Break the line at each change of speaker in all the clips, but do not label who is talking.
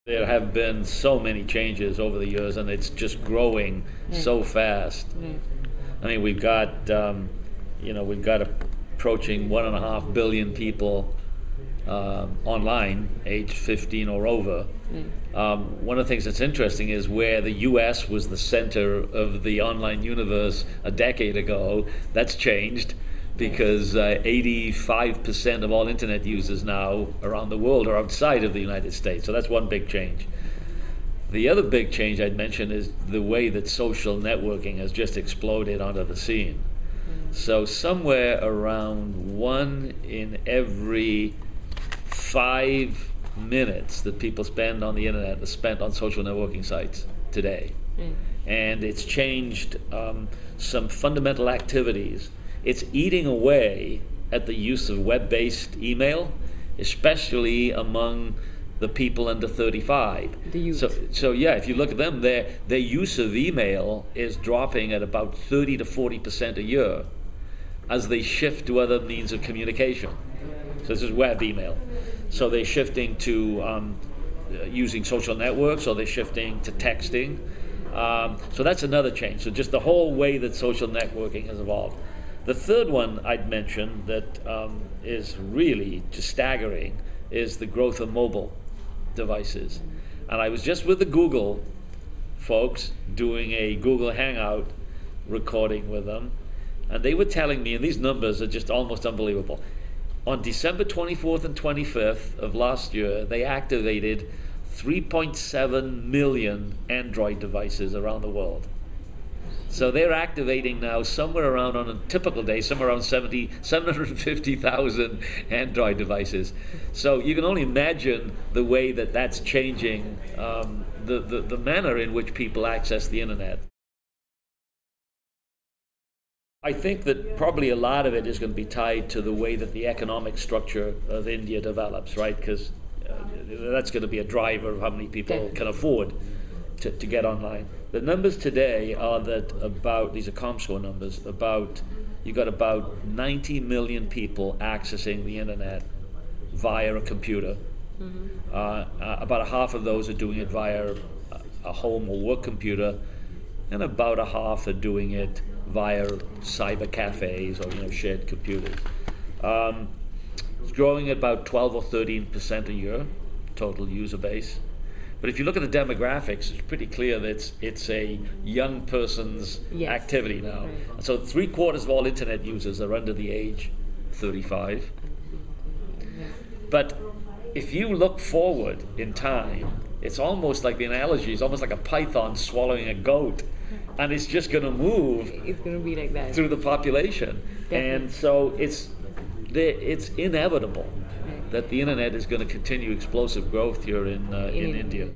There have been so many changes over the years, and it's just growing so fast. I mean, we've got approaching 1.5 billion people online, age 15 or over. One of the things that's interesting is where the U.S. was the center of the online universe a decade ago, that's changed because 85% of all internet users now around the world are outside of the United States. So that's one big change. The other big change I'd mention is the way that social networking has just exploded onto the scene. So somewhere around 1 in every 5 minutes that people spend on the internet is spent on social networking sites today. And it's changed some fundamental activities. It's eating away at the use of web-based email, especially among the people under 35.
The youth.
So yeah, if you look at them, their use of email is dropping at about 30 to 40% a year as they shift to other means of communication. So this is web email. So they're shifting to using social networks, or they're shifting to texting. So that's another change. So just the whole way that social networking has evolved. The third one I'd mention that is really just staggering is the growth of mobile devices. And I was just with the Google folks doing a Google Hangout recording with them, and they were telling me, and these numbers are just almost unbelievable, on December 24th and 25th of last year, they activated 3.7 million Android devices around the world. So they're activating now somewhere around, on a typical day, somewhere around 750,000 Android devices. So you can only imagine the way that that's changing the manner in which people access the internet. I think that probably a lot of it is going to be tied to the way that the economic structure of India develops, right? Because that's going to be a driver of how many people can afford to get online. The numbers today are that these are Comscore numbers, you got about 90 million people accessing the internet via a computer. About a half of those are doing it via a home or work computer, and about a half are doing it via cyber cafes or shared computers. It's growing at about 12 or 13% a year, total user base. But if you look at the demographics, it's pretty clear that it's a young person's activity now. Right. So 3/4 of all internet users are under the age 35. But if you look forward in time, it's almost like the analogy is almost like a python swallowing a goat. And it's just going to move.
It's going to be like that
through the population. Definitely. And so it's inevitable that the internet is going to continue explosive growth here in India.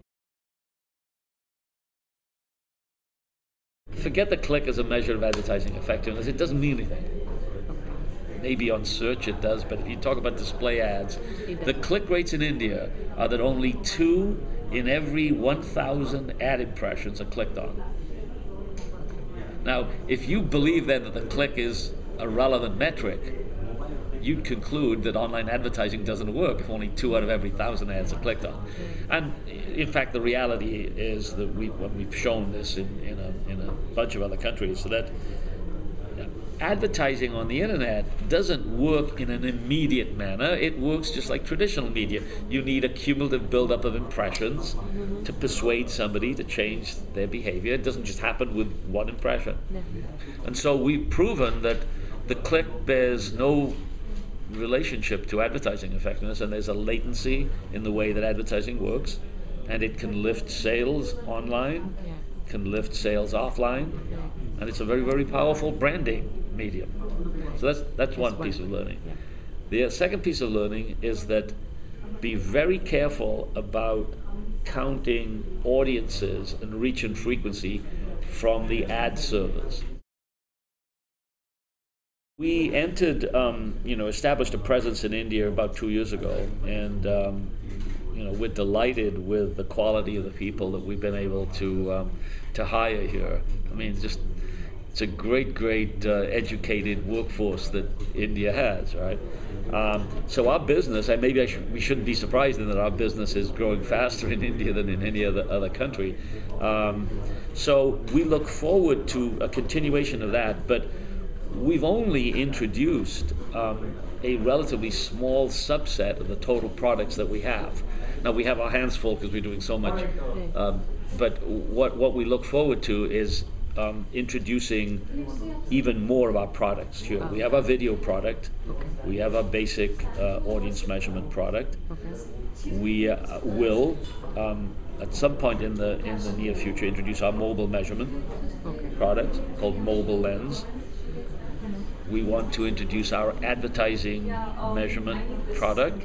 Forget the click as a measure of advertising effectiveness. It doesn't mean anything. Maybe on search it does, but if you talk about display ads, the click rates in India are that only 2 in every 1,000 ad impressions are clicked on. Now, if you believe then that the click is a relevant metric, you'd conclude that online advertising doesn't work if only 2 out of every 1,000 ads are clicked on. And in fact, the reality is that we've shown this in a bunch of other countries, so that advertising on the internet doesn't work in an immediate manner. It works just like traditional media. You need a cumulative buildup of impressions to persuade somebody to change their behavior. It doesn't just happen with one impression. And so we've proven that the click bears no relationship to advertising effectiveness, and there's a latency in the way that advertising works, and it can lift sales online, can lift sales offline, and it's a very, very powerful branding medium. So that's one piece of learning. The second piece of learning is that be very careful about counting audiences and reach and frequency from the ad servers. We entered, established a presence in India about 2 years ago, and we're delighted with the quality of the people that we've been able to hire here. I mean, it's it's a great educated workforce that India has, right? So our business, and maybe we shouldn't be surprised in that our business is growing faster in India than in any other country. So we look forward to a continuation of that, but we've only introduced a relatively small subset of the total products that we have. Now we have our hands full because we're doing so much, but what we look forward to is introducing even more of our products here. We have our video product, we have our basic audience measurement product. We will at some point in the near future introduce our mobile measurement product called Mobile Lens. We want to introduce our advertising measurement product,